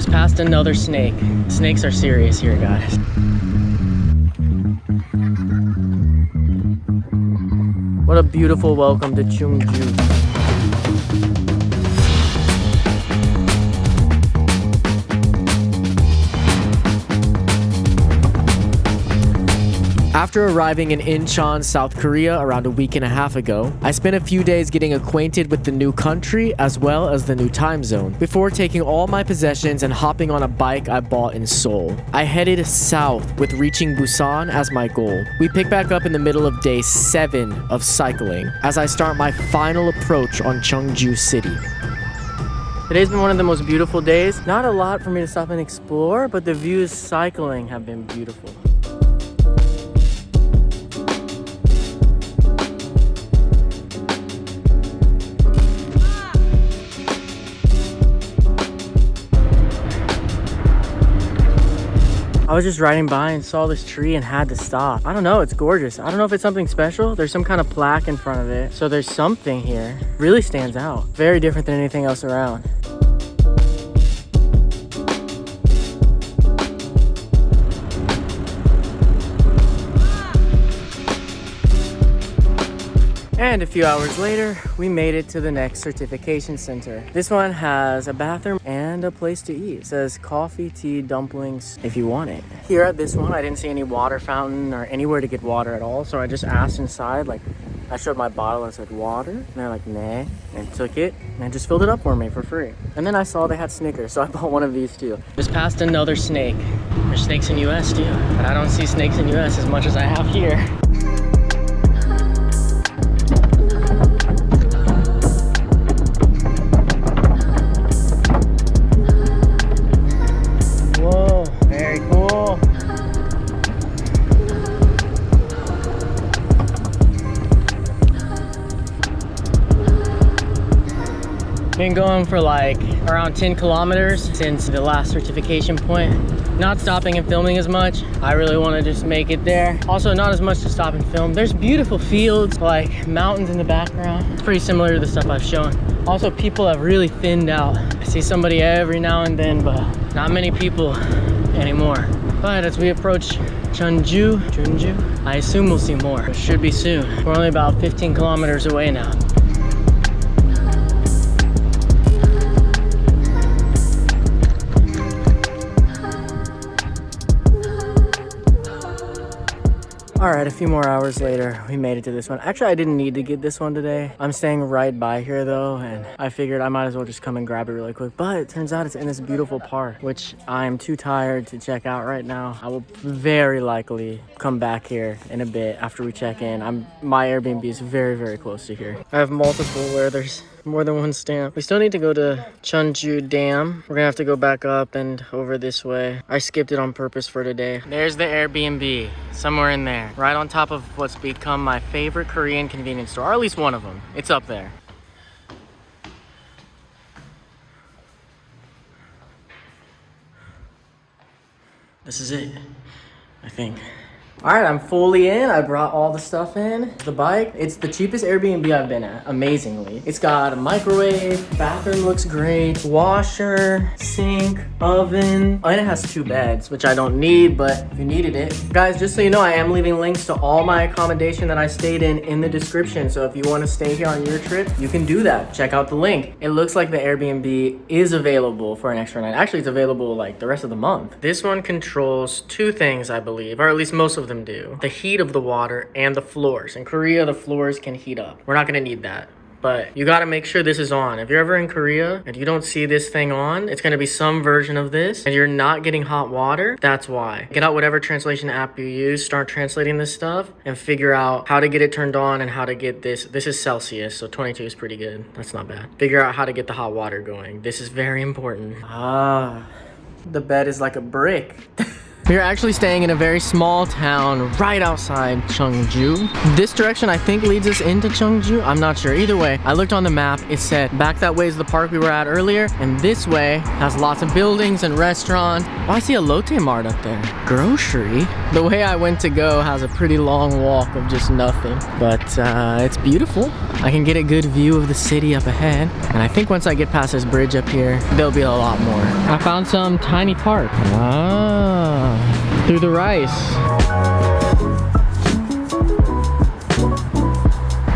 Just passed another snake. Snakes are serious here, guys. What a beautiful welcome to Chungju. After arriving in Incheon, South Korea around a week and a half ago, I spent a few days getting acquainted with the new country as well as the new time zone before taking all my possessions and hopping on a bike I bought in Seoul. I headed south with reaching Busan as my goal. We pick back up in the middle of day 7 of cycling as I start my final approach on Chungju city. Today's been one of the most beautiful days. Not a lot for me to stop and explore, but the views cycling have been beautiful. I was just riding by and saw this tree and had to stop. I don't know, it's gorgeous. I don't know if it's something special. There's some kind of plaque in front of it. So there's something here. Really stands out. Very different than anything else around. And a few hours later, we made it to the next certification center. This one has a bathroom and a place to eat. It says coffee, tea, dumplings, if you want it. Here at this one, I didn't see any water fountain or anywhere to get water at all. So I just asked inside, like, I showed my bottle and said, water? And they're like, nah, and took it and just filled it up for me for free. And then I saw they had Snickers, so I bought one of these too. Just passed another snake. There's snakes in US too, but I don't see snakes in US as much as I have here. Been going for like around 10 kilometers since the last certification point. Not stopping and filming as much. I really want to just make it there. Also not as much to stop and film. There's beautiful fields, like mountains in the background. It's pretty similar to the stuff I've shown. Also, people have really thinned out. I see somebody every now and then, but not many people anymore. But as we approach Chungju, I assume we'll see more. It should be soon. We're only about 15 kilometers away now. All right, a few more hours later, we made it to this one. Actually, I didn't need to get this one today. I'm staying right by here though, and I figured I might as well just come and grab it really quick. But it turns out it's in this beautiful park, which I'm too tired to check out right now. I will very likely come back here in a bit after we check in. My Airbnb is very, very close to here. I have multiple where there's more than one stamp. We still need to go to Chungju Dam. We're gonna have to go back up and over this way. I skipped it on purpose for today. There's the Airbnb, somewhere in there, right on top of what's become my favorite Korean convenience store, or at least one of them. It's up there. This is it, I think. All right, I'm fully in. I brought all the stuff in. The bike, it's the cheapest Airbnb I've been at, amazingly. It's got a microwave, bathroom looks great, washer, sink, oven, and it has 2 beds, which I don't need, but if you needed it. Guys, just so you know, I am leaving links to all my accommodation that I stayed in the description. So if you want to stay here on your trip, you can do that. Check out the link. It looks like the Airbnb is available for an extra night. Actually, it's available like the rest of the month. This one controls 2 things, I believe, or at least most of them do. The heat of the water and the floors. In Korea, the floors can heat up. We're not gonna need that, but you gotta make sure this is on. If you're ever in Korea and you don't see this thing on, it's gonna be some version of this and you're not getting hot water. That's why. Get out whatever translation app you use, start translating this stuff and figure out how to get it turned on and how to get this. This is Celsius, so 22 is pretty good. That's not bad. Figure out how to get the hot water going. This is very important. The bed is like a brick. We are actually staying in a very small town right outside Chungju. This direction I think leads us into Chungju. I'm not sure. Either way, I looked on the map. It said back that way is the park we were at earlier, and this way has lots of buildings and restaurants. Oh, I see a Lotte Mart up there. Grocery? The way I went to go has a pretty long walk of just nothing, but it's beautiful. I can get a good view of the city up ahead, and I think once I get past this bridge up here, there'll be a lot more. I found some tiny park. Ah, through the rice.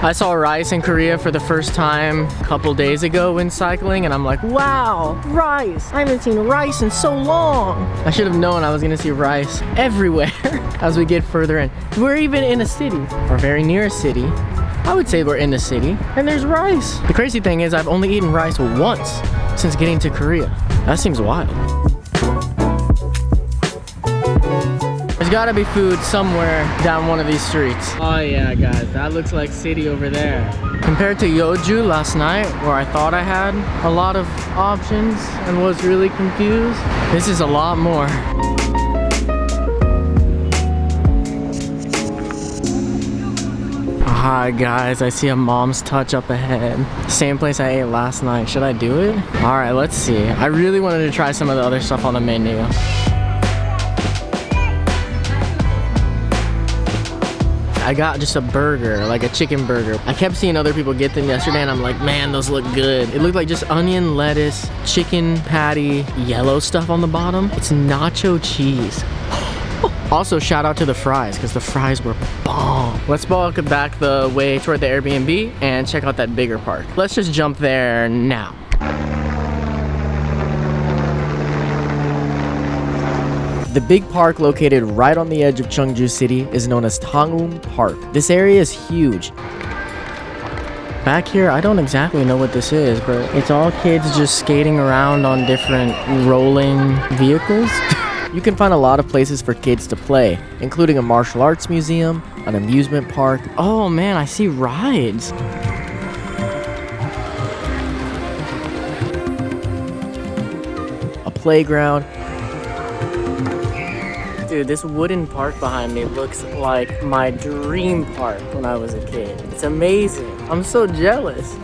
I saw rice in Korea for the first time a couple days ago when cycling, and I'm like, wow, rice! I haven't seen rice in so long! I should have known I was gonna see rice everywhere as we get further in. We're even in a city, or very near a city. I would say we're in the city, and there's rice. The crazy thing is I've only eaten rice once since getting to Korea. That seems wild. There's gotta be food somewhere down one of these streets. Oh yeah, guys, that looks like city over there. Compared to Yeoju last night, where I thought I had a lot of options and was really confused, this is a lot more. Hi guys, I see a Mom's Touch up ahead. Same place I ate last night. Should I do it? All right, let's see. I really wanted to try some of the other stuff on the menu. I got just a burger, like a chicken burger. I kept seeing other people get them yesterday and I'm like, man, those look good. It looked like just onion, lettuce, chicken patty, yellow stuff on the bottom. It's nacho cheese. Also, shout out to the fries, because the fries were bomb. Let's walk back the way toward the Airbnb and check out that bigger park. Let's just jump there now. The big park located right on the edge of Chungju City is known as Tangeum Park. This area is huge. Back here, I don't exactly know what this is, but it's all kids just skating around on different rolling vehicles. You can find a lot of places for kids to play, including a martial arts museum, an amusement park. Oh man, I see rides. A playground. Dude, this wooden park behind me looks like my dream park when I was a kid. It's amazing. I'm so jealous.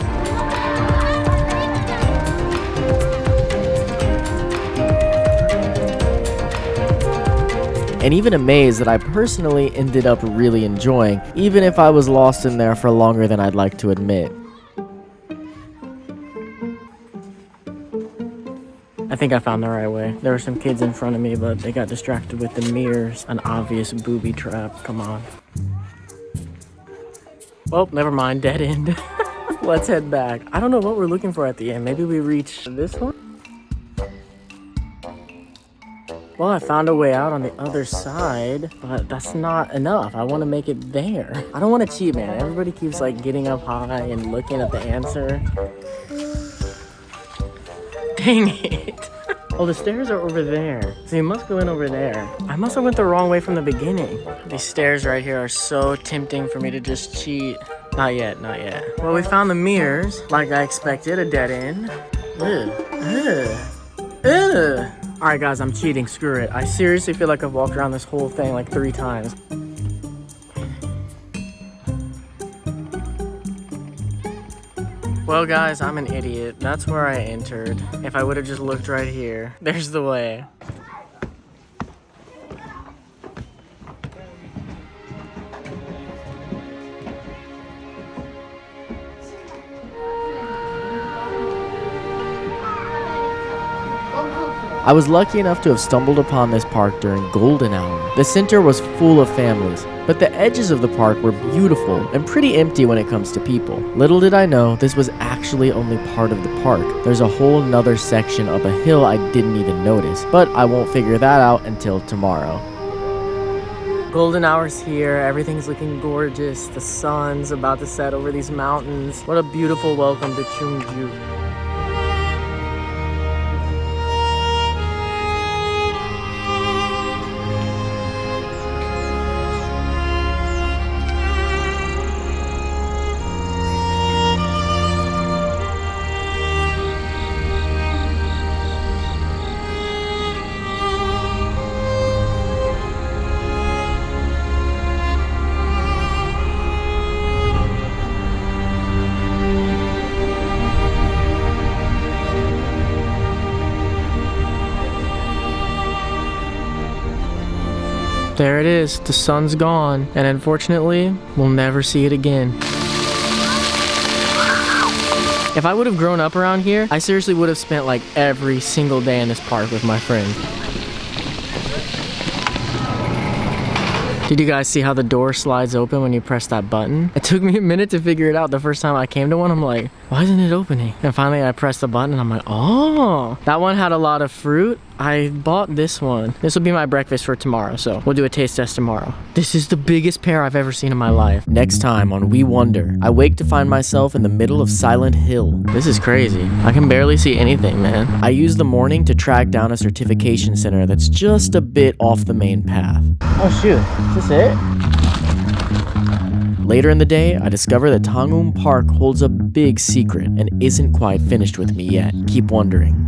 And even amazed that I personally ended up really enjoying, even if I was lost in there for longer than I'd like to admit. I think I found the right way. There were some kids in front of me, but they got distracted with the mirrors. An obvious booby trap. Come on. Oh, never mind. Dead end. Let's head back. I don't know what we're looking for at the end. Maybe we reach this one? Well, I found a way out on the other side, but that's not enough. I want to make it there. I don't want to cheat, man. Everybody keeps like getting up high and looking at the answer. Dang it. Oh, the stairs are over there. So you must go in over there. I must have went the wrong way from the beginning. These stairs right here are so tempting for me to just cheat. Not yet, not yet. Well, we found the mirrors, like I expected, a dead end. All right, guys, I'm cheating. Screw it. I seriously feel like I've walked around this whole thing like 3 times. Well, guys, I'm an idiot. That's where I entered. If I would have just looked right here. There's the way. I was lucky enough to have stumbled upon this park during golden hour. The center was full of families, but the edges of the park were beautiful and pretty empty when it comes to people. Little did I know, this was actually only part of the park. There's a whole nother section up a hill I didn't even notice, but I won't figure that out until tomorrow. Golden hour's here, everything's looking gorgeous, the sun's about to set over these mountains. What a beautiful welcome to Chungju. There it is. The sun's gone. And unfortunately, we'll never see it again. If I would have grown up around here, I seriously would have spent like every single day in this park with my friend. Did you guys see how the door slides open when you press that button? It took me a minute to figure it out. The first time I came to one, I'm like, why isn't it opening? And finally I pressed the button and I'm like, oh, that one had a lot of fruit. I bought this one. This will be my breakfast for tomorrow, so we'll do a taste test tomorrow. This is the biggest pear I've ever seen in my life. Next time on We Wonder, I wake to find myself in the middle of Silent Hill. This is crazy. I can barely see anything, man. I use the morning to track down a certification center that's just a bit off the main path. Oh shoot, is this it? Later in the day, I discover that Tangeum Park holds a big secret and isn't quite finished with me yet. Keep wondering.